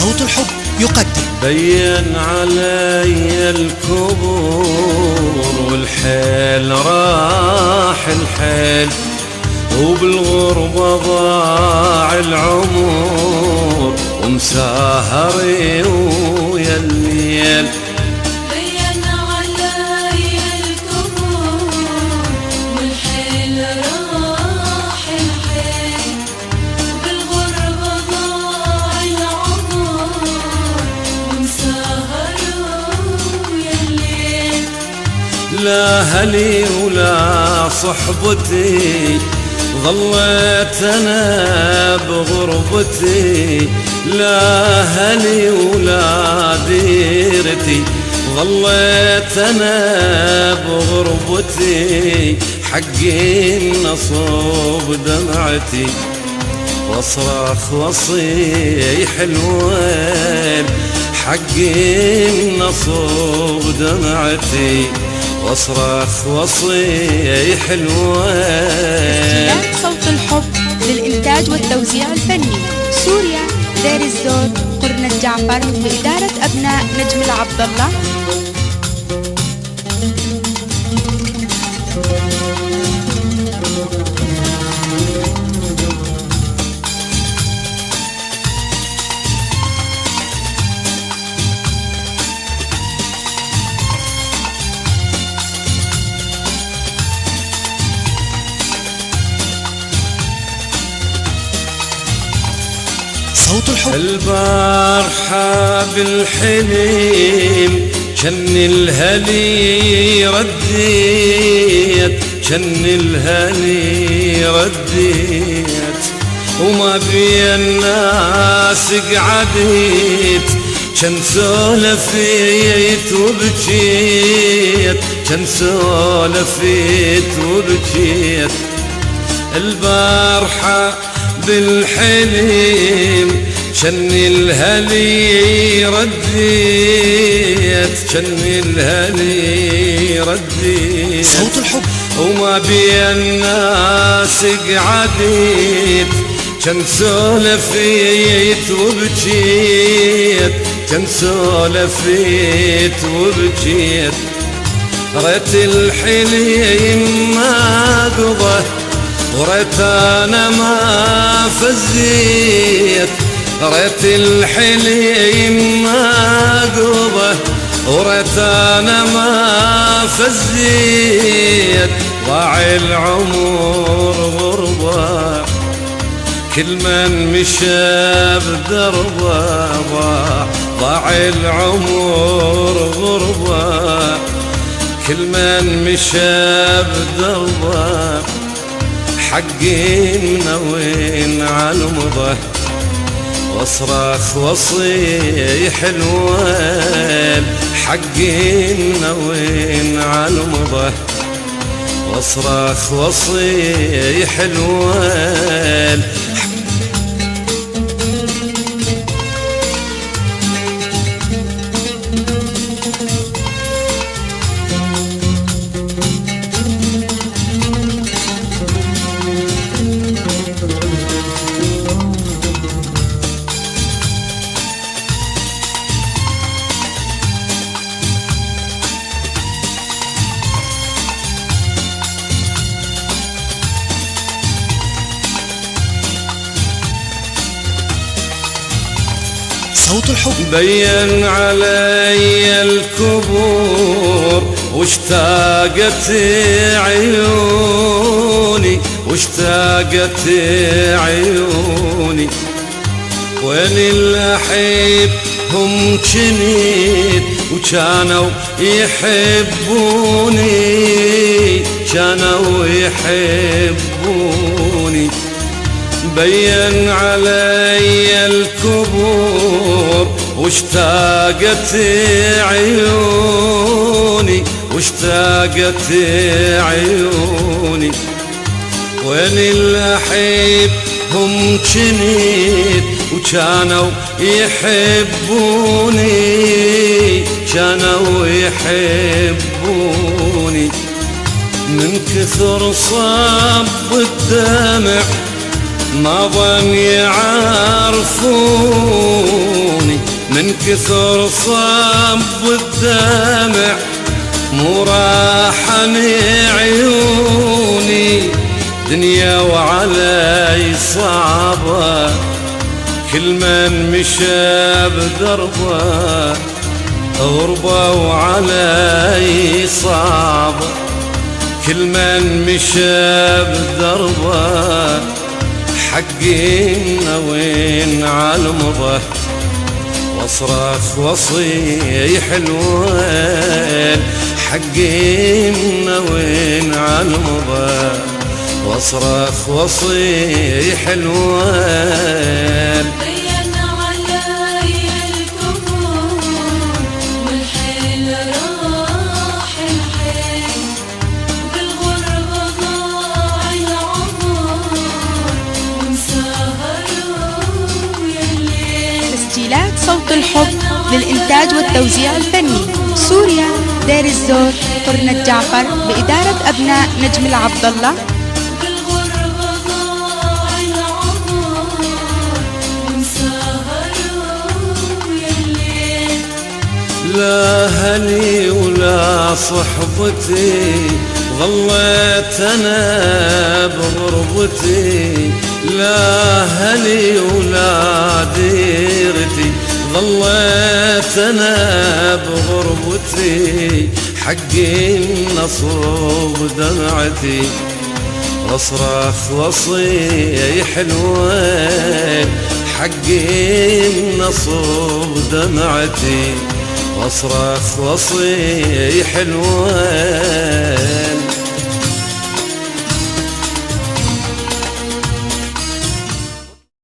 صوت الحب يقدم بين علي الكبور والحيل راح الحيل، وبالغربة ضاع العمر ومساهري ويا الليل. بين علي الكبور والحيل راح الحيل، وبالغربة ضاع العمر ومساهر ويا الليل. لا هلي ولا صحبتي ظليت أنا بغربتي، لا هلي ولا ديرتي ظليت أنا بغربتي. حقي نصوب دمعتي واصرخ واصيح الويل، حقي نصوب دمعتي واصرخ واصيح الويل. صوت الحب للإنتاج والتوزيع الفني سوريا دير الزور قرن الجعفر بإدارة أبناء نجم العبد الله. صوت الحب. البارحة بالحليم جن الهلي رديت، جن الهلي رديت، وما بي الناس قعدت، جن سولفيت وبجيت، جن سولفيت وبجيت. البارحة بالحليم جن الهلي رديت، جن الهلي رديت. صوت الحب. وما بي الناس قعدت، جن سولفيت وبجيت، جن سولفيت وبجيت. ريت الحليم ما قضى وريت انا ما فزيت، ريت الحليم ما قضى وريت انا ما فزيت. ضاع العمر غربة كل من مشى بدربه، ضاع العمر غربة كل من مشى بدربه. حقي منوين عالمضة واصرخ واصيح الويل، حقي منوين عالمضة واصرخ واصيح الويل. صوت الحب. بين علي الكبور واشتاقت عيوني، واشتاقت عيوني. وين الأحب هم جنيت وكانوا يحبوني، كانوا يحبوني. بين علي الكبور واشتاقت عيوني، واشتاقت عيوني. وين الأحب هم جنيت وكانوا يحبوني، كانوا يحبوني. من كثر صب الدمع ما ظن يعرفوني من كثر صب الدمع مو راحني عيوني دنيا وعلي صعبة كل من مشى بدربه غربة وعلي صعبة كل من مشى بدربه حقنا وين عالمضه واصرخ وصيح الويل حقنا وين عالمضه واصرخ وصيح الويل بين علي الكون والحيل راح الحيل بالغربة ضاع العمر وانسهروا يا الليل. تسجيلات صوت الحب للإنتاج والتوزيع الفني سوريا دير الزور قرنة جعفر بإدارة أبناء نجم العبد الله. بالغربة ضاع العمر وانسهروا يا الليل. لا هلي ولا صحبتي ظليت انا بغربتي لا هلي ولا ديرتي ظليت انا بغربتي حقي نصوب دمعتي واصرخ وصيح الويل حقي نصوب دمعتي واصرخ وصيح الويل.